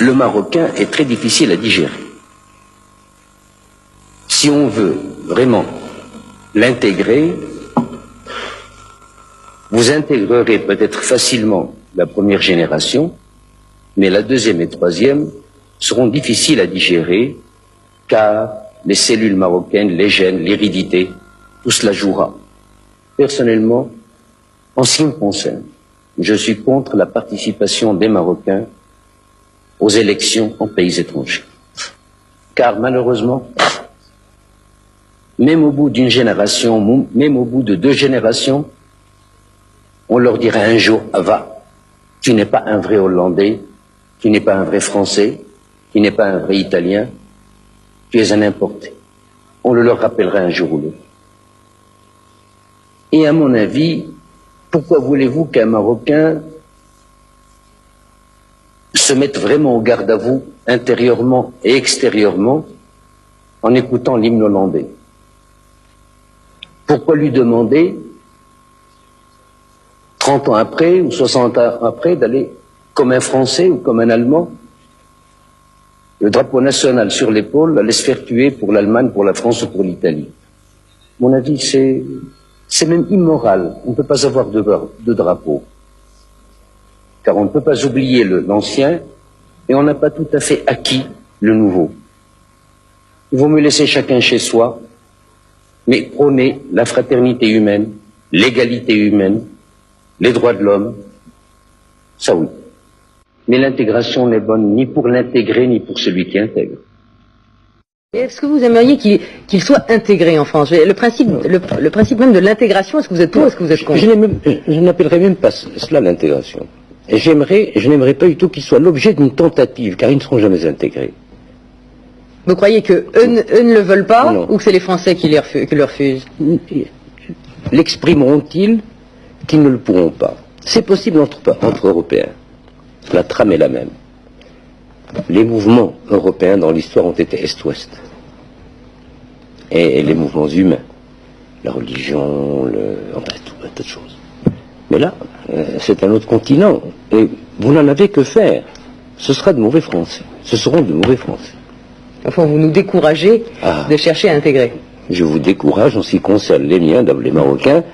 le marocain est très difficile à digérer. Si on veut vraiment l'intégrer, vous intégrerez peut-être facilement la première génération, mais la deuxième et troisième seront difficiles à digérer, car les cellules marocaines, les gènes, l'hérédité, tout cela jouera. Personnellement, en ce qui me concerne, je suis contre la participation des Marocains aux élections en pays étrangers. Car malheureusement, même au bout d'une génération, même au bout de 2 générations, on leur dira un jour, va, tu n'es pas un vrai Hollandais, tu n'es pas un vrai Français, tu n'es pas un vrai Italien, tu es un importé. On le leur rappellera un jour ou l'autre. Et à mon avis, pourquoi voulez-vous qu'un Marocain se mette vraiment au garde à vous, intérieurement et extérieurement, en écoutant l'hymne hollandais? Pourquoi lui demander, 30 ans après ou 60 ans après, d'aller comme un Français ou comme un Allemand, le drapeau national sur l'épaule, aller se faire tuer pour l'Allemagne, pour la France ou pour l'Italie? À mon avis, c'est même immoral. On ne peut pas avoir de drapeau. Car on ne peut pas oublier l'ancien et on n'a pas tout à fait acquis le nouveau. Il vaut mieux laisser chacun chez soi, mais prôner la fraternité humaine, l'égalité humaine, les droits de l'homme, ça oui. Mais l'intégration n'est bonne ni pour l'intégrer, ni pour celui qui intègre. Est-ce que vous aimeriez qu'il soit intégré en France? Le principe même de l'intégration, est-ce que vous êtes pour, est-ce que vous êtes contre? Je n'appellerais même pas cela l'intégration. Et je n'aimerais pas du tout qu'il soit l'objet d'une tentative, car ils ne seront jamais intégrés. Vous croyez qu'eux ne le veulent pas, non, ou que c'est les Français qui le refusent? L'exprimeront-ils qu'ils ne le pourront pas? C'est possible entre Européens. La trame est la même. Les mouvements européens dans l'histoire ont été Est-Ouest. Et les mouvements humains. La religion, enfin, tout un tas de choses. Mais là, c'est un autre continent. Et vous n'en avez que faire. Ce sera de mauvais Français. Ce seront de mauvais Français. Enfin, vous nous découragez de chercher à intégrer. Je vous décourage, en ce qui concerne les miens, les Marocains,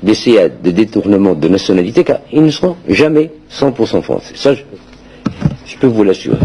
d'essayer des détournements de nationalité, car ils ne seront jamais 100% français. Ça, je peux vous l'assurer.